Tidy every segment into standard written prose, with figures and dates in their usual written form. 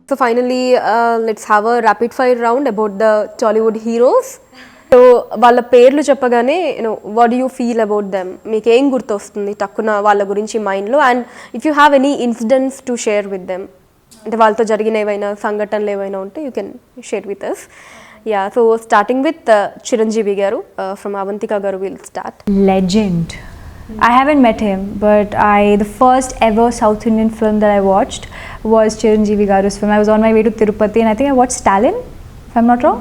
So finally, let's have a rapid fire round about the Tollywood heroes. So వాళ్ళ పేర్లు చెప్పగానే what do you feel about them? మీకు ఏం గుర్తొస్తుంది తక్కువ వాళ్ళ గురించి మైండ్లో, and if you have any incidents to share with them, అంటే వాళ్ళతో జరిగిన ఏవైనా సంఘటనలు ఏవైనా ఉంటే you can share with us. Yeah, so starting with Chiranjeevi garu from Avantika garu, we'll start. Legend. I haven't met him, but the first ever South Indian film that I watched was Chiranjeevi garu's film. I was on my way to Tirupati and I think I watched Stalin, if I'm not wrong.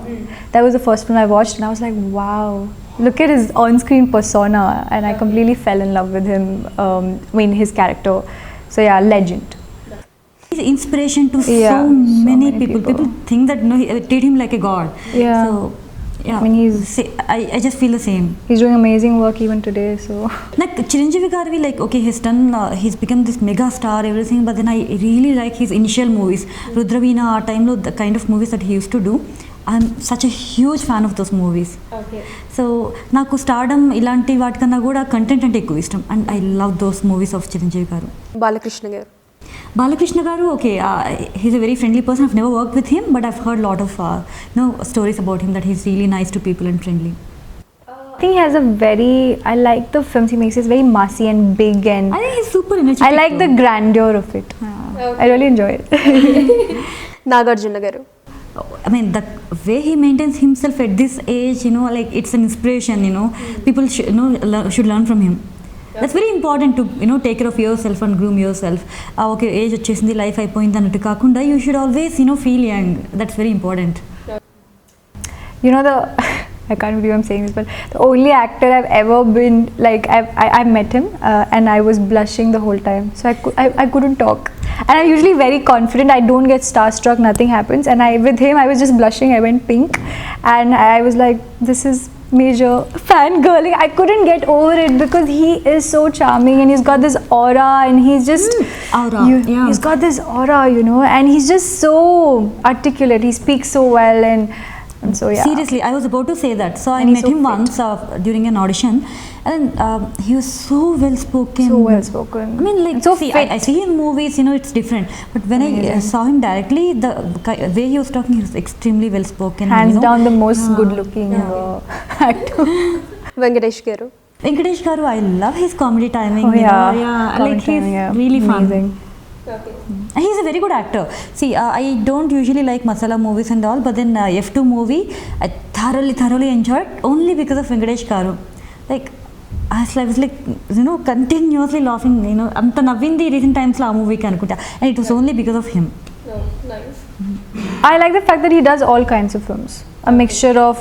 That was the first film I watched and I was like, wow, look at his on-screen persona, and I completely fell in love with him, his character. So yeah, legend. He's inspiration to so many people. People think that treat him like a god. Yeah. So yeah, I mean, I just feel the same. He's doing amazing work even today. So like Chiranjeevi garu, like okay, he's become this mega star, everything. But then I really like his initial movies. Rudraveena, a time lo, the kind of movies that he used to do. I'm such a huge fan of those movies. Okay. So naku stardom ilanti vaatkanna kuda content ante ekku ishtam, and I love those movies of Chiranjeevi garu. Balakrishna garu. Balakrishna garu, okay, he's a very friendly person. I've never worked with him, but I've heard a lot of stories about him, that he's really nice to people and friendly. I think he has I like the films he makes. He's very massy and big, and I think he's super energetic. I like the grandeur of it. Okay. I really enjoy it. Nagarjuna garu. I mean, the way he maintains himself at this age, like it's an inspiration. People should learn from him. That's very important to take care of yourself and groom yourself. Okay, age vachesindi, life ayipoyindi annattu kaakunda, you should always feel young. That's very important. I can't believe I'm saying this, but the only actor I've ever been like, I met him and I was blushing the whole time, so I couldn't talk, and I'm usually very confident. I don't get starstruck, nothing happens, and with him I was just blushing. I went pink and I was like, this is major fangirling. I couldn't get over it because he is so charming and he's got this aura, and he's just aura. He's got this aura, and he's just so articulate. He speaks so well, and so yeah. Seriously, I was about to say that. So I met him once during an audition, and he was so well spoken. So well spoken. I mean, like, so I see in movies, it's different. But when I saw him directly, the way he was talking, he was extremely well spoken. Hands down, the most good-looking actor. Venkatesh garu. Venkatesh garu, I love his comedy timing. Comedy like he's timing, really amazing. fun. Okay. He's a very good actor. See, I don't usually like masala movies and all, but then F2 movie, I thoroughly enjoyed only because of Venkatesh garu. Like, I was like, continuously laughing. Anta navindi recent times la movie ki anukunta, and it was only because of him. Oh, nice. I like the fact that he does all kinds of films, a mixture of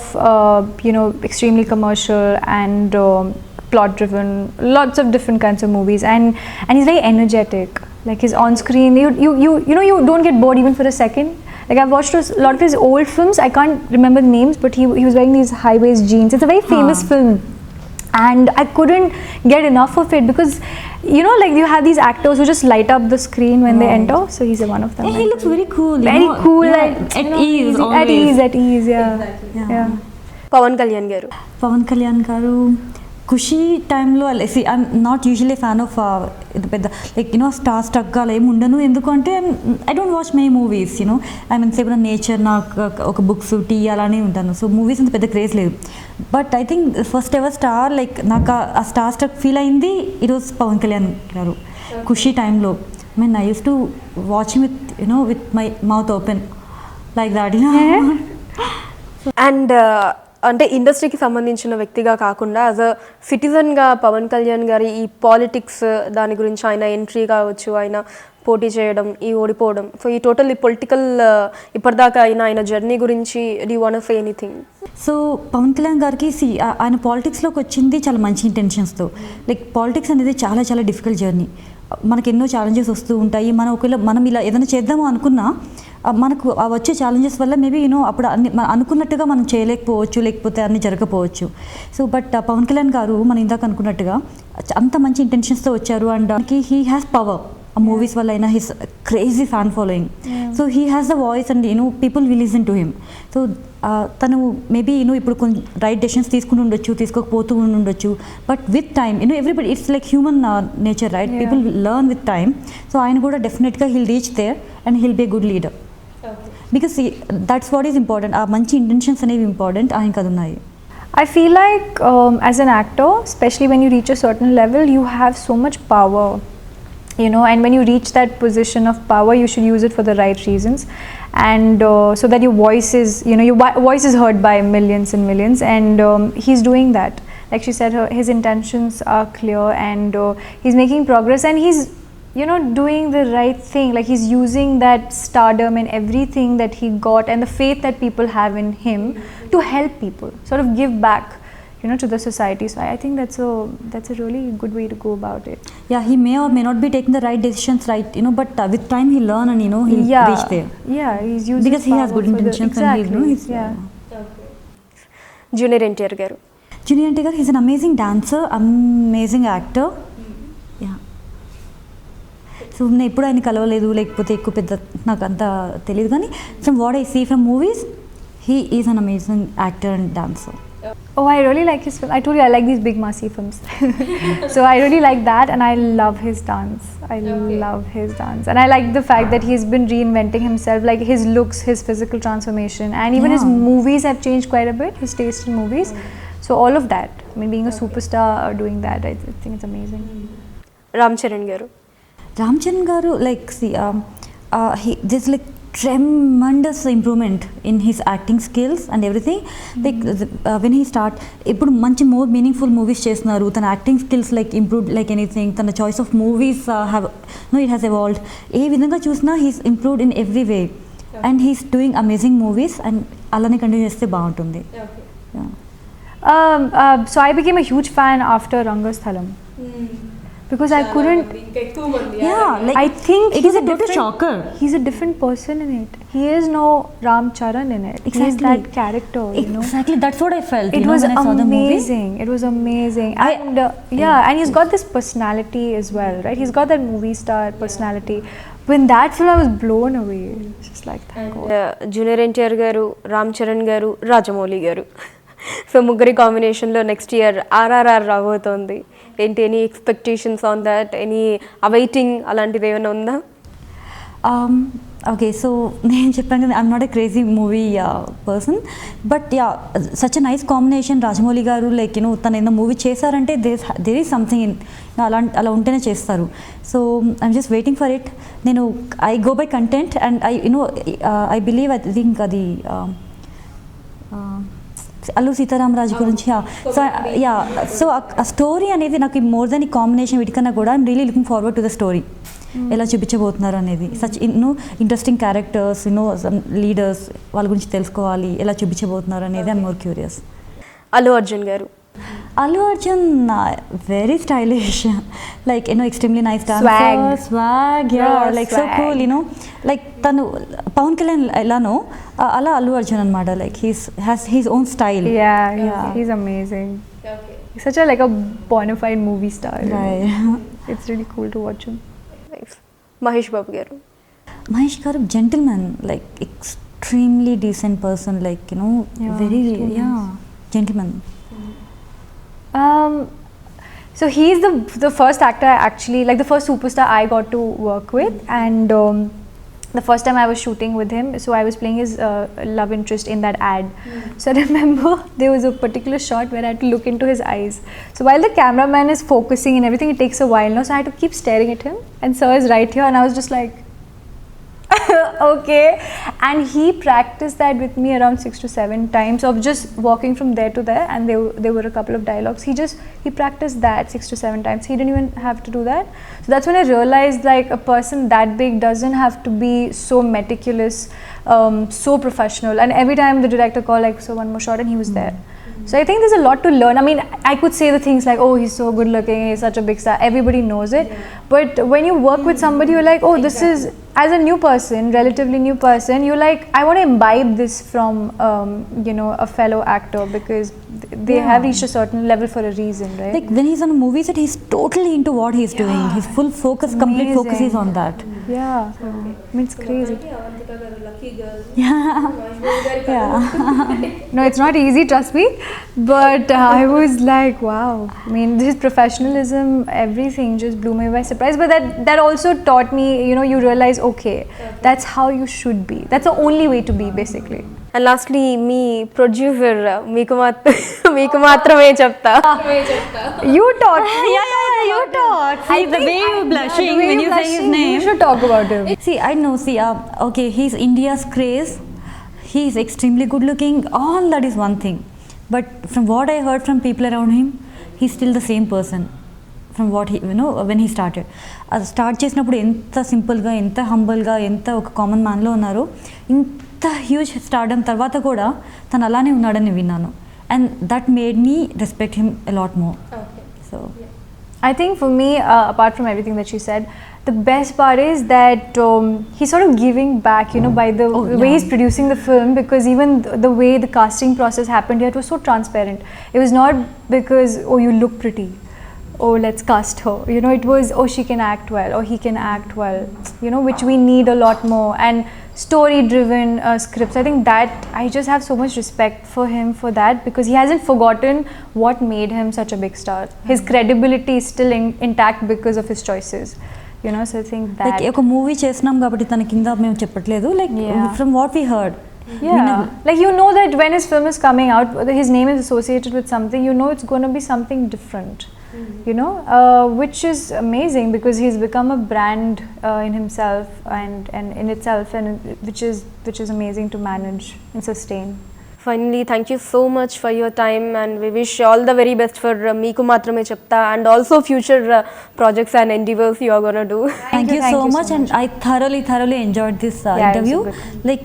extremely commercial and plot driven, lots of different kinds of movies, and he's very energetic. Like his on screen, you don't get bored even for a second. Like, I've watched a lot of his old films. I can't remember the names, but he was wearing these high waist jeans. It's a very famous film, and I couldn't get enough of it because like you have these actors who just light up the screen when they enter. So he's one of them. Yeah, he looks very cool. Very cool, like, at ease. At ease. Yeah. Exactly. Yeah. Pawan Kalyan garu. Pawan Kalyan garu. ఖుషి టైంలో I'm not usually fan of పెద్ద star స్టక్గా ఏమి ఉండను, ఎందుకంటే I don't watch my movies I mean సేపు nature, నాకు ఒక books, tea అలానే ఉంటాను. సో మూవీస్ అంత పెద్ద క్రేజ్ లేదు. But I think first ever star, like నాకు ఆ స్టార్ స్టక్ ఫీల్ అయింది ఈరోజు పవన్ కళ్యాణ్ గారు ఖుషి టైంలో. I mean I use to watch with my mouth open like that. And అంటే ఇండస్ట్రీకి సంబంధించిన వ్యక్తిగా కాకుండా యాజ్ అ సిటిజన్గా పవన్ కళ్యాణ్ గారి ఈ పాలిటిక్స్ దాని గురించి, ఆయన ఎంట్రీ కావచ్చు, ఆయన పోటీ చేయడం, ఈ ఓడిపోవడం, సో ఈ టోటల్ ఈ పొలిటికల్ ఇప్పటిదాకా ఆయన జర్నీ గురించి do you want to say anything? So Pawan Kalyan గారికి ఆయన పాలిటిక్స్లోకి వచ్చింది చాలా మంచి ఇంటెన్షన్స్తో. లైక్ పాలిటిక్స్ అనేది చాలా డిఫికల్ట్ జర్నీ. మనకు ఎన్నో ఛాలెంజెస్ వస్తూ ఉంటాయి. మనం ఇలా ఏదైనా చేద్దాము అనుకున్నా మనకు వచ్చే ఛాలెంజెస్ వల్ల మేబీ అప్పుడు అనుకున్నట్టుగా మనం చేయలేకపోవచ్చు, లేకపోతే అన్నీ జరగకపోవచ్చు. సో బట్ పవన్ కళ్యాణ్ గారు మనం ఇందాక అనుకున్నట్టుగా అంత మంచి ఇంటెన్షన్స్తో వచ్చారు. And he has power. ఆ మూవీస్ వల్ల అయినా his crazy fan following. So he has the voice and people will listen to him. So తను మేబీ ఇప్పుడు కొంచెం రైట్ డెసిషన్స్ తీసుకుని ఉండొచ్చు, తీసుకోకపోతూ ఉండొచ్చు, but with time everybody it's like human nature, right? People learn with time. So ఆయన కూడా డెఫినెట్గా he'll reach there and he'll be a good leader, because that's what is important. ఆ మంచి ఇంటెన్షన్స్ అనేవి ఇంపార్టెంట్, ఆయనకు అది ఉన్నాయి. I feel like as an actor, especially when you reach a certain level, you have so much power, you know, and when you reach that position of power, you should use it for the right reasons, and so that your voice is, you know, your voice is heard by millions and millions, and he's doing that. Like she said, his intentions are clear, and he's making progress, and he's, you know, doing the right thing. Like he's using that stardom and everything that he got and the faith that people have in him to help people, sort of give back, you know, to the society. So I think that's a really good way to go about it. Yeah, he may or may not be taking the right decisions, right, you know, but with time he'll learn and, you know, he'll reach there. Yeah, he's using because he has good intentions. Exactly. And he's, yeah. Junior NTR గారు. Junior NTR, he's an amazing dancer, amazing actor. Yeah. So నేను ఎప్పుడు ఆయన కలవలేదు, లేకపోతే ఎక్కువ పెద్ద నాకు అంత తెలియదు, కానీ from what I see from movies he is an amazing actor and dancer. Oh, I really like his film. I told you I like these big massy films. So I really like that, and I love his dance. I love his dance, and I like the fact that he's been reinventing himself, like his looks, his physical transformation, and even his movies have changed quite a bit, his taste in movies. So all of that, I mean, being a superstar or doing that, I think it's amazing. Ram Charan గారు. రామ్ చరణ్ గారు, like see, there's like tremendous improvement in his acting skills and everything. Like when he start, ఇప్పుడు మంచి more meaningful movies చేస్తున్నారు. తన acting skills like improved like anything. తన choice of movies it has evolved. ఏ విధంగా చూసినా he's improved in every way, and he's doing amazing movies, and అలానే continue చేస్తే బాగుంటుంది. So I became a huge fan after Rangasthalam. Because I couldn't. Yeah, like I think it is a total shocker. He's a different person in it. He is no Ram Charan in it. Exactly. He is that character, you know. Exactly, that's what I felt. It you was know, when I saw the movie. amazing. It was amazing. And and he's got this personality as well, right? He's got that movie star personality. When that film, I was blown away. It's just like that. Junior NTR గారు, రామ్ చరణ్ గారు, రాజమౌళి గారు. So ముగ్గురి కాంబినేషన్లో next year RRR రాబోతోంది. ఏంటి, any expectations on that, any awaiting అలాంటిది ఏమైనా ఉందా? ఓకే, సో నేను చెప్పాను కదా, I'm not a crazy movie person, but yeah such a nice combination. Rajamouli గారు లైక్ తను ఏదో మూవీ చేశారంటే దేర్ ఈజ్ సంథింగ్ ఇన్, అలా ఉంటేనే చేస్తారు. So I'm just waiting for it. నేను I go by content, and I believe, I think అది అల్లూరి సీతారామరాజు గురించి. సో ఆ స్టోరీ అనేది నాకు మోర్ దెన్ ఈ కాంబినేషన్ వీటికన్నా కూడా I'm really looking forward to the story. ఎలా చూపించబోతున్నారు అనేది, సచ్ ఇంట్రెస్టింగ్ క్యారెక్టర్స్, లీడర్స్, వాళ్ళ గురించి తెలుసుకోవాలి, ఎలా చూపించబోతున్నారు అనేది I'm more curious. Allu Arjun గారు. Allu Arjun, very stylish, like extremely nice dancer, swag, like so cool, like tanu Pawan Kalyan elano ala Allu Arjun anamata, like has his own style. He's amazing. He's such a bona fide movie star. Right. It's really cool to watch him. Mahesh Babu గారు. Mahesh garu, gentleman, like extremely decent person, like very gentleman. So he's the first actor actually, like the first superstar I got to work with, and the first time I was shooting with him, so I was playing his love interest in that ad. So I remember there was a particular shot where I had to look into his eyes. So while the cameraman is focusing and everything, it takes a while, so I had to keep staring at him, and sir is right here, and I was just like okay. And he practiced that with me around 6 to 7 times of just walking from there to there, and there were a couple of dialogues. He practiced that 6 to 7 times. He didn't even have to do that. So that's when I realized, like, a person that big doesn't have to be so meticulous, so professional, and every time the director called, like, so one more shot, and he was there. So I think there's a lot to learn. I mean, I could say the things like, oh, he's so good looking, he's such a big star, everybody knows it. But when you work with somebody, you're like, oh, this is, as a new person, relatively new person, you're like, I want to imbibe this from, a fellow actor, because they have reached a certain level for a reason, right? Like when he's on a movie set, he's totally into what he's doing. His full focus, complete focus is on that. Yeah, I mean, it's crazy. No, it's not easy, trust me. But I was like, wow. I mean, his professionalism, everything just blew me by surprise. But that also taught me, you know, you realize, okay, that's how you should be. That's the only way to be, basically. And lastly me producer మీకు మాత్రమే చెప్తా. You talk. Yeah, you talk. See, the way you blushing when you say his name. You should talk about him. See, I know. See, okay, he's India's craze. He's extremely good looking. All that is one thing. But from what I heard from people around him, he's still the same person. From what he, you know, when he started. Start చేసినప్పుడు ఎంత సింపుల్గా, ఎంత హంబల్గా, ఎంత ఒక common మ్యాన్లో ఉన్నారో, ఇంత huge stardom తర్వాత కూడా తను అలానే ఉన్నాడని విన్నాను. And that made me respect him a lot more. So I think for me, apart from everything that she said, the best part is that he's sort of giving back, you know, by the way he's producing the film, because even the way the casting process happened here, it was so transparent. It was not because, oh, you look pretty, oh, let's cast her. You know, it was, oh, she can act well, or he can act well, you know, which we need a lot more. And story-driven scripts. I think that I just have so much respect for him for that, because he hasn't forgotten what made him such a big star. His credibility is still intact because of his choices. You know, so I think that. Like ఒక movie చేసినాం కాబట్టి తన కింద మేము చెప్పట్లేదు. Like from what we heard. Yeah, like you know that when his film is coming out, his name is associated with something, you know it's going to be something different, you know, which is amazing, because he's become a brand in himself and in itself, and which is amazing to manage and sustain. Finally, thank you so much for your time, and we wish all the very best for Meeku Maathrame Cheptha, and also future projects and endeavors you are going to do. Thank you so much, and I thoroughly enjoyed this interview. Like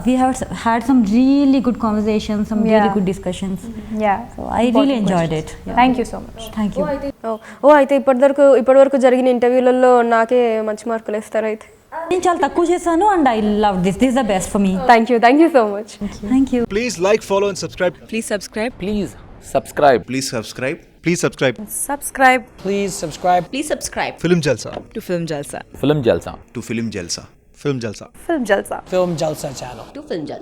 we have had some really good conversations, some really good discussions. Yeah, so I really enjoyed it. Thank you so much. Thank you. అయితే ఇప్పటివరకు జరిగిన ఇంటర్వ్యూలలో నాకే మంచి మార్కులు ఇస్తారు అయితే. నేను చాలా తక్కువ చేశాను, and I love this. This is the best for me. Thank you so much. Thank you. Please like, follow and subscribe. Please subscribe. Please subscribe. Please subscribe. Please subscribe. Subscribe Please subscribe. Please subscribe FilmJalsa. to FilmJalsa. Film Jalsa. To FilmJalsa. FilmJalsa. FilmJalsa. Film Jalsa channel. To FilmJalsa.